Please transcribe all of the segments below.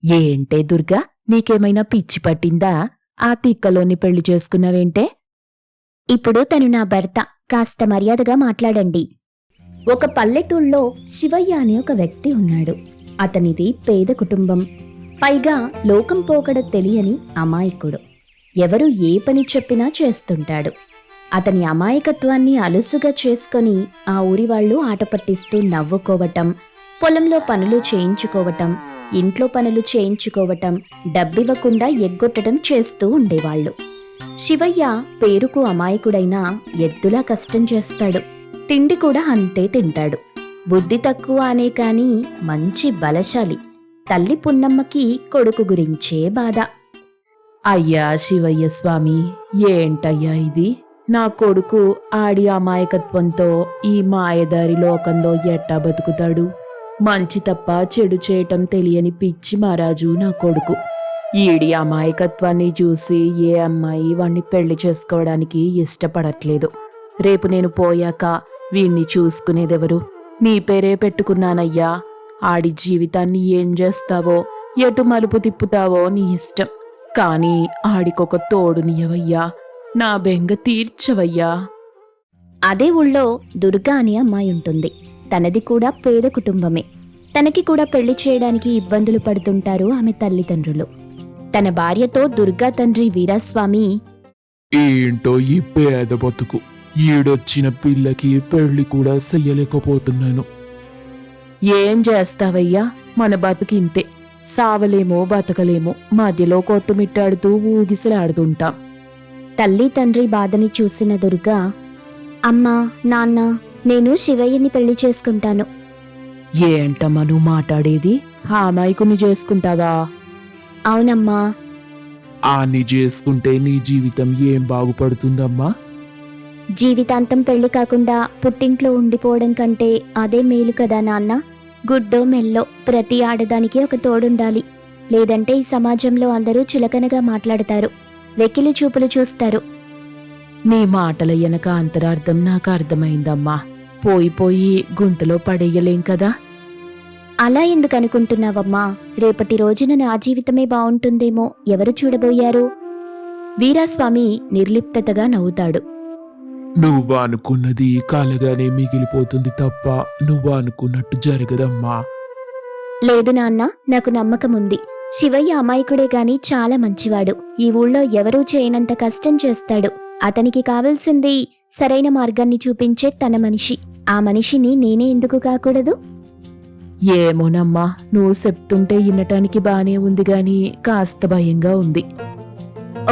ఏంటే దుర్గా, నీకేమైనా పిచ్చి పట్టిందా? ఆ తిక్కలోని పెళ్లి చేసుకున్నావేంటే? ఇప్పుడు తను నా భర్త, కాస్త మర్యాదగా మాట్లాడండి. ఒక పల్లెటూళ్ళలో శివయ్య అనే ఒక వ్యక్తి ఉన్నాడు. అతనిది పేద కుటుంబం. పైగా లోకం పోకడ తెలియని అమాయకుడు. ఎవరు ఏ పని చెప్పినా చేస్తుంటాడు. అతని అమాయకత్వాన్ని అలుసుగా చేసుకొని ఆ ఊరి వాళ్ళు ఆట పట్టిస్తూ నవ్వుకోవటం, పొలంలో పనులు చేయించుకోవటం, ఇంట్లో పనులు చేయించుకోవటం, డబ్బివ్వకుండా ఎగ్గొట్టడం చేస్తూ ఉండేవాళ్లు. శివయ్య పేరుకు అమాయకుడైనా ఎద్దులా కష్టం చేస్తాడు. తిండి కూడా అంతే తింటాడు. బుద్ధి తక్కువ అనే కాని మంచి బలశాలి. తల్లి పున్నమ్మకి కొడుకు గురించే బాధ. అయ్యా శివయ్య స్వామి, ఏంటయ్యా ఇది? నా కొడుకు ఆడి అమాయకత్వంతో ఈ మాయదారి లోకంలో ఎట్టా బతుకుతాడు? మంచి తప్ప చెడు చేయటం తెలియని పిచ్చి మహారాజు నా కొడుకు. ఈడి అమాయకత్వాన్ని చూసి ఏ అమ్మాయి వాణ్ణి పెళ్లి చేసుకోవడానికి ఇష్టపడట్లేదు. రేపు నేను పోయాక వీణ్ణి చూసుకునేదెవరు? నీ పేరే పెట్టుకున్నానయ్యా. ఆడి జీవితాన్ని ఏం చేస్తావో, ఎటు మలుపు తిప్పుతావో నీ ఇష్టం. కాని ఆడికొక తోడునియవయ్యా, నా బెంగ తీర్చవయ్యా. అదే ఊళ్ళో దుర్గా అనే అమ్మాయి ఉంటుంది. తనది కూడా పేద కుటుంబమే. తనకి కూడా పెళ్లి చేయడానికి ఇబ్బందులు పడుతుంటారు ఆమె తల్లిదండ్రులు. తన భార్యతో దుర్గా తండ్రి వీరాస్వామి, ఏంటో ఈ పేద బతుకు, ఈడొచ్చిన పిల్లకి పెళ్లి కూడా చెయ్యలేకపోతున్నాను. ఏం చేస్తావయ్యా, మన బతుకింతే. సావలేమో బతకలేమో, మధ్యలో కొట్టుమిట్టాడుతూ ఊగిసలాడుతుంటాం. తల్లి తండ్రి బాధని చూసిన దుర్గా, అమ్మా నాన్న, నేను శివయ్యని పెళ్లి చేసుకుంటాను. ఏంటమ్మా నువ్వు మాట్లాడేది? ఆ అమాయకుని చేసుకుంటావా? అవునమ్మా. ఆన్ని చేసుకుంటే నీ జీవితం ఏం బాగుపడుతుందమ్మా? జీవితాంతం పెళ్లి కాకుండా పుట్టింట్లో ఉండిపోవడం కంటే అదే మేలు కదా నాన్న. గుడ్డో మెల్లో ప్రతి ఆడదానికి ఒక తోడుండాలి. లేదంటే ఈ సమాజంలో అందరూ చులకనగా మాట్లాడతారు, వెకిలి చూపులు చూస్తారు. నీ మాటల వెనక అంతరార్థం నాకు అర్థమైందమ్మా. పోయి గుంతలో పడేయలేం కదా. అలా ఎందుకు అనుకుంటున్నావమ్మా? రేపటి రోజున నా జీవితమే బావుంటుందేమో ఎవరు చూడబోయారు? వీరాస్వామి నిర్లిప్తతగా నవ్వుతాడు. నువ్వు అనుకున్నది కలగానే మిగిలిపోతుంది తప్ప నువ్వు అనుకున్నట్టు జరగదమ్మా. లేదు నాన్న, నాకు నమ్మకముంది. శివయ్య అమాయకుడే గాని చాలా మంచివాడు. ఈ ఊళ్ళో ఎవరూ చేయనంత కష్టం చేస్తాడు. అతనికి కావలసింది సరైన మార్గాన్ని చూపించే తన మనిషి. ఆ మనిషిని నేనే ఎందుకు కాకూడదు? ఏమోనమ్మా, నువ్వు చెప్తుంటే వినటానికి బానే ఉంది గాని కాస్త భయంగా ఉంది.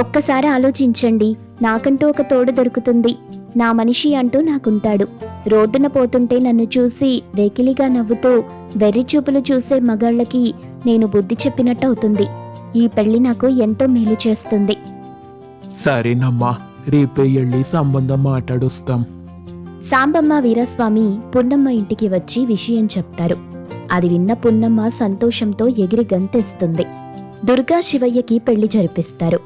ఒక్కసారి ఆలోచించండి. నాకంటూ ఒక తోడు దొరుకుతుంది. నా మనిషి అంటూ నాకుంటాడు. రోడ్డున పోతుంటే నన్ను చూసి వెకిలిగా నవ్వుతూ వెర్రి చూపులు చూసే మగాళ్ళకి నేను బుద్ధి చెప్పినట్టు అవుతుంది. ఈ పెళ్లి నాకు ఎంతో మేలు చేస్తుంది. సరేనమ్మా, రేపే వెళ్ళి సంబంధం మాట్లాడొస్తాం. సాంబమ్మ వీరస్వామి పున్నమ్మ ఇంటికి వచ్చి విషయం చెప్తారు. అది విన్న పున్నమ్మ సంతోషంతో ఎగిరి గంతేస్తుంది. దుర్గా శివయ్యకి పెళ్లి జరిపిస్తారు.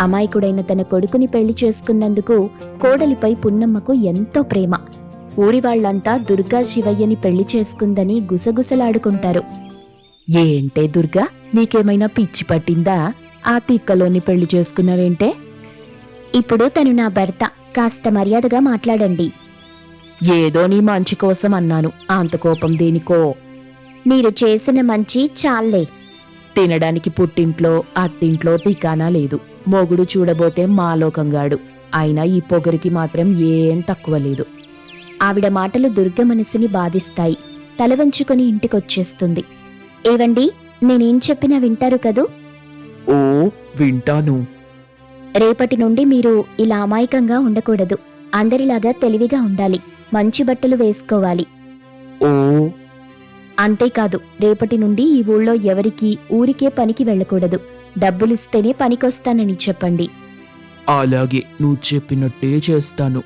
అమాయకుడైన తన కొడుకుని పెళ్లి చేసుకున్నందుకు కోడలిపై పున్నమ్మకు ఎంతో ప్రేమ. ఊరి వాళ్లంతా దుర్గా శివయ్యని పెళ్లి చేసుకుందని గుసగుసలాడుకుంటారు. ఏంటే దుర్గా, నీకేమైనా పిచ్చి పట్టిందా? ఆ తిక్కలోని పెళ్లి చేసుకున్నావేంటే? ఇప్పుడు తను నా భర్త, కాస్త మర్యాదగా మాట్లాడండి. ఏదో నీ మంచి కోసం అన్నాను, అంత కోపం దేనికో? మీరు చేసిన మంచి చాలే. తినడానికి పుట్టింట్లో అత్తింట్లో ఠికానా లేదు. మొగుడు చూడబోతే మాలోకంగాడు. అయినా ఈ పొగరికి మాత్రం ఏం తక్కువ లేదు. ఆవిడ మాటలు దుర్గ మనసుని బాధిస్తాయి. తల వంచుకొని ఇంటికొచ్చేస్తుంది. ఏవండి, నేనేం చెప్పినా వింటారు కదూ? ఓ, వింటాను. రేపటి నుండి మీరు ఇలా అమాయకంగా ఉండకూడదు. అందరిలాగా తెలివిగా ఉండాలి. మంచి బట్టలు వేసుకోవాలి. ఓ, అంతేకాదు, రేపటి నుండి ఈ ఊళ్ళో ఎవరికీ ఊరికే పనికి వెళ్ళకూడదు. డబ్బులిస్తేనే పనికొస్తానని చెప్పండి. అలాగే, నువ్వు చెప్పినట్టే చేస్తాను.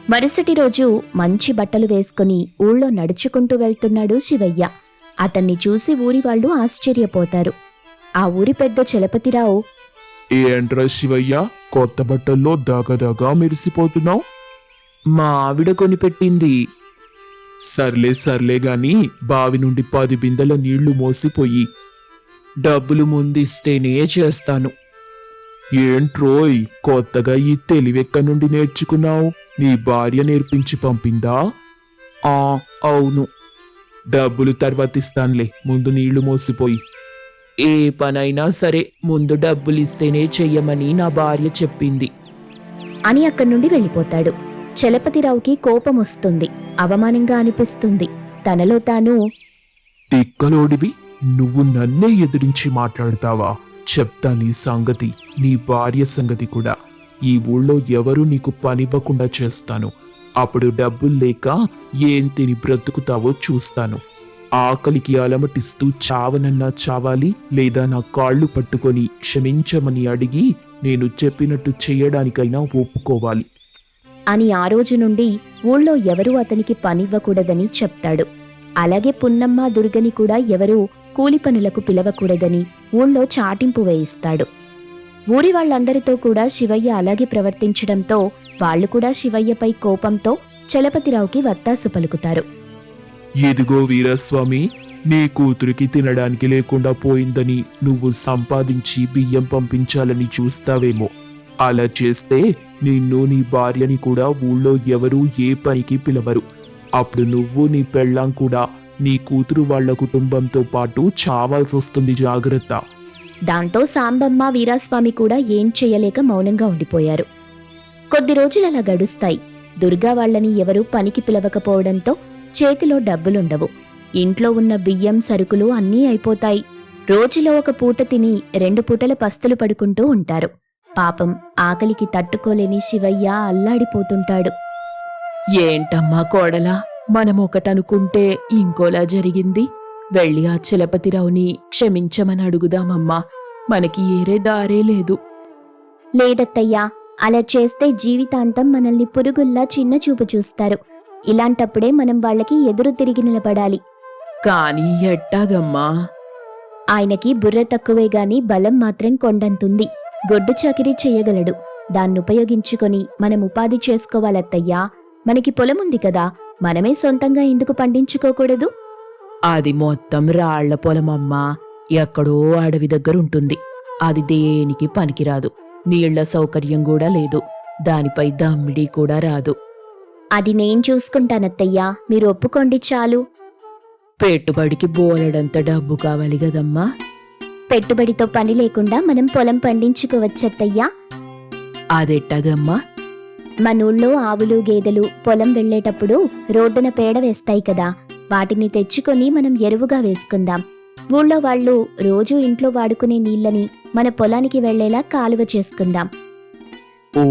మరుసటి రోజు మంచి బట్టలు వేసుకుని ఊళ్ళో నడుచుకుంటూ వెళ్తున్నాడు శివయ్య. అతన్ని చూసి ఊరి వాళ్ళు ఆశ్చర్యపోతారు. ఆ ఊరి పెద్ద చలపతిరావు, ఏంట్రా శివయ్య, కొత్త బట్టల్లో దాగదాగా మెరిసిపోతున్నావు? మా ఆవిడ కొనిపెట్టింది. సర్లే సర్లే గాని బావి నుండి 10 బిందెల నీళ్లు మోసిపోయి. డబ్బులు ముందిస్తేనే చేస్తాను. ఏంట్రోయ్, కొత్తగా ఈ తెలివెక్క నుండి నేర్చుకున్నావు? నీ భార్య నేర్పించి పంపిందా? ఆ, అవును. డబ్బులు తర్వాత ఇస్తానులే, ముందు నీళ్లు మోసిపోయి. ఏ పనైనా సరే ముందు డబ్బులిస్తేనే చెయ్యమని నా భార్య చెప్పింది అని అక్కడి నుండి వెళ్ళిపోతాడు. చలపతిరావుకి కోపం వస్తుంది, అవమానంగా అనిపిస్తుంది. తనలో తాను, తిక్కలోడివి, నువ్వు నన్నే ఎదిరించి మాట్లాడతావా? చెప్తా నీ సంగతి, నీ భార్య సంగతి కూడా. ఈ ఊళ్ళో ఎవరు నీకు పనివ్వకుండా చేస్తాను. అప్పుడు డబ్బులు లేక ఏం తిని బ్రతుకుతావో చూస్తాను. ఆకలికి అలమటిస్తూ చావనన్నా చావాలి, లేదా నా కాళ్ళు పట్టుకొని క్షమించమని అడిగి నేను చెప్పినట్టు చేయడానికైనా ఒప్పుకోవాలి అని ఆ రోజు నుండి ఊళ్ళో ఎవరూ అతనికి పనివ్వకూడదని చెప్తాడు. అలాగే పున్నమ్మ, దుర్గని కూడా ఎవరూ కూలి పనులకు పిలవకూడదని ఊళ్ళో చాటింపు వేయిస్తాడు. ఊరి వాళ్ళందరితో కూడా శివయ్య అలాగే ప్రవర్తించడంతో వాళ్లు కూడా శివయ్యపై కోపంతో చలపతిరావుకి వత్తాసు పలుకుతారు. ఇదిగో వీరస్వామి, నీ కూతురికి తినడానికి లేకుండా పోయిందని నువ్వు సంపాదించి బియ్యం పంపించాలని చూస్తావేమో. అలా చేస్తే నిన్ను, నీ భార్యని కూడా ఊళ్ళో ఎవరూ ఏ పనికి పిలవరు. అప్పుడు నువ్వు, నీ పెళ్ళాం కూడా నీ కూతురు వాళ్ళ కుటుంబంతో పాటు చావాల్సొస్తుంది. జాగ్రత్త. దాంతో సాంబమ్మ, వీరాస్వామి కూడా ఏం చెయ్యలేక మౌనంగా ఉండిపోయారు. కొద్ది రోజులలా గడుస్తాయి. దుర్గా వాళ్ళని ఎవరూ పనికి పిలవకపోవడంతో చేతిలో డబ్బులుండవు. ఇంట్లో ఉన్న బియ్యం, సరుకులు అన్నీ అయిపోతాయి. రోజులో ఒక పూట తిని 2 పూటల పస్తులు పడుకుంటూ ఉంటారు. పాపం ఆకలికి తట్టుకోలేని శివయ్య అల్లాడిపోతుంటాడు. ఏంటమ్మా కోడలా, మనం ఒకటనుకుంటే ఇంకోలా జరిగింది. వెళ్ళి ఆ చలపతిరావుని క్షమించమని అడుగుదామమ్మా. మనకి ఏరే దారే లేదు. లేదత్తయ్యా, అలా చేస్తే జీవితాంతం మనల్ని పురుగుల్లా చిన్నచూపు చూస్తారు. ఇలాంటప్పుడే మనం వాళ్ళకి ఎదురు తిరిగి నిలబడాలి. కానీ ఎట్టాగమ్మా? ఆయనకి బుర్ర తక్కువే గాని బలం మాత్రం కొండంతుంది. గొడ్డు చాకిరీ చెయ్యగలడు. దాన్నుపయోగించుకొని మనం ఉపాధి చేసుకోవాలత్తయ్యా. మనకి పొలముంది కదా, మనమే సొంతంగా ఎందుకు పండించుకోకూడదు? అది మొత్తం రాళ్ల పొలమమ్మా. ఎక్కడో అడవి దగ్గరుంటుంది. అది దేనికి పనికిరాదు. నీళ్ల సౌకర్యం కూడా లేదు. దానిపై దమ్మిడి కూడా రాదు. అది నేను చూసుకుంటానత్తయ్యా, మీరు ఒప్పుకోండి చాలు. పెట్టుబడికి బోలెడంత డబ్బు కావాలి గదమ్మా. పెట్టుబడితో పని లేకుండా మనం పొలం పండించుకోవచ్చత్తయ్యా. అదెట్టగమ్మా? మనూళ్ళో ఆవులు, గేదెలు పొలం వెళ్లేటప్పుడు రోడ్డున పేడ వేస్తాయి కదా, వాటిని తెచ్చుకొని మనం ఎరువుగా వేసుకుందాం. ఊళ్ళో వాళ్ళు రోజూ ఇంట్లో వాడుకునే నీళ్ళని మన పొలానికి వెళ్లేలా కాలువ చేసుకుందాం. ఓ,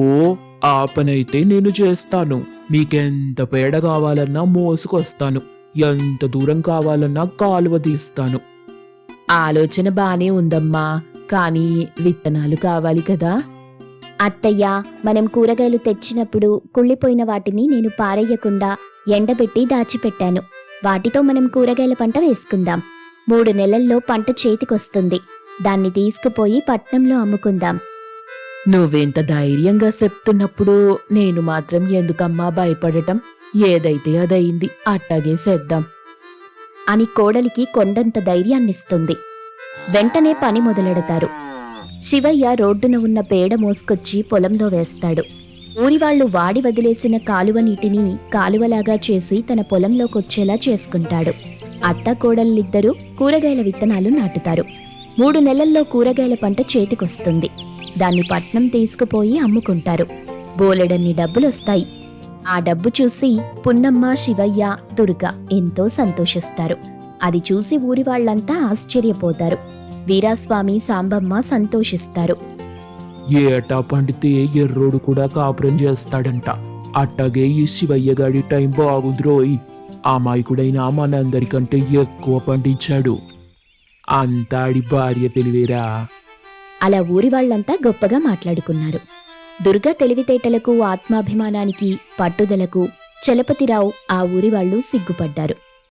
ఆ పనైతే నేను చేస్తాను. మీకెంత పేడ కావాలన్నా మోసుకొస్తాను. ఎంత దూరం కావాలన్నా కాలువ తీస్తాను. ఆలోచన బానే ఉందమ్మా, కానీ విత్తనాలు కావాలి కదా. అత్తయ్యా, మనం కూరగాయలు తెచ్చినప్పుడు కుళ్ళిపోయిన వాటిని నేను పారేయకుండా ఎండబెట్టి దాచిపెట్టాను. వాటితో మనం కూరగాయల పంట వేసుకుందాం. 3 నెలల్లో పంట చేతికొస్తుంది. దాన్ని తీసుకుపోయి పట్నంలో అమ్ముకుందాం. నువ్వెంత ధైర్యంగా చెప్తున్నప్పుడు నేను మాత్రం ఎందుకమ్మా భయపడటం? ఏదైతే అదయింది, అట్టాగే చేద్దాం అని కోడలికి కొండంత ధైర్యాన్నిస్తుంది. వెంటనే పని మొదలెడతారు. శివయ్య రోడ్డున ఉన్న పేడ మోసుకొచ్చి పొలంలో వేస్తాడు. ఊరివాళ్లు వాడి వదిలేసిన కాలువ నీటిని కాలువలాగా చేసి తన పొలంలోకొచ్చేలా చేసుకుంటాడు. అత్త కోడళ్ళిద్దరూ కూరగాయల విత్తనాలు నాటుతారు. 3 నెలల్లో కూరగాయల పంట చేతికొస్తుంది. దాన్ని పట్నం తీసుకుపోయి అమ్ముకుంటారు. బోలెడన్ని డబ్బులొస్తాయి. ఆ డబ్బు చూసి పున్నమ్మ, శివయ్య, దుర్గ ఎంతో సంతోషిస్తారు. అది చూసి ఊరి వాళ్ళంతా ఆశ్చర్యపోతారు. వీరాస్వామి, సాంబమ్మ సంతోషిస్తారు. ఏటా పండితే ఎర్రోడు కూడా కాపురం చేస్తాడంట. అట్టాగే ఈ శివయ్య గాడి టైం బాగుందిరోయ్. అమాయకుడైన మనందరికంటే ఎక్కువ పండించాడు. అంతాడి భార్య తెలివేరా. అలా ఊరి వాళ్ళంతా గొప్పగా మాట్లాడుకున్నారు. దుర్గ తెలివితేటలకు, ఆత్మాభిమానానికి, పట్టుదలకు చలపతిరావు, ఆ ఊరి వాళ్ళు సిగ్గుపడ్డారు.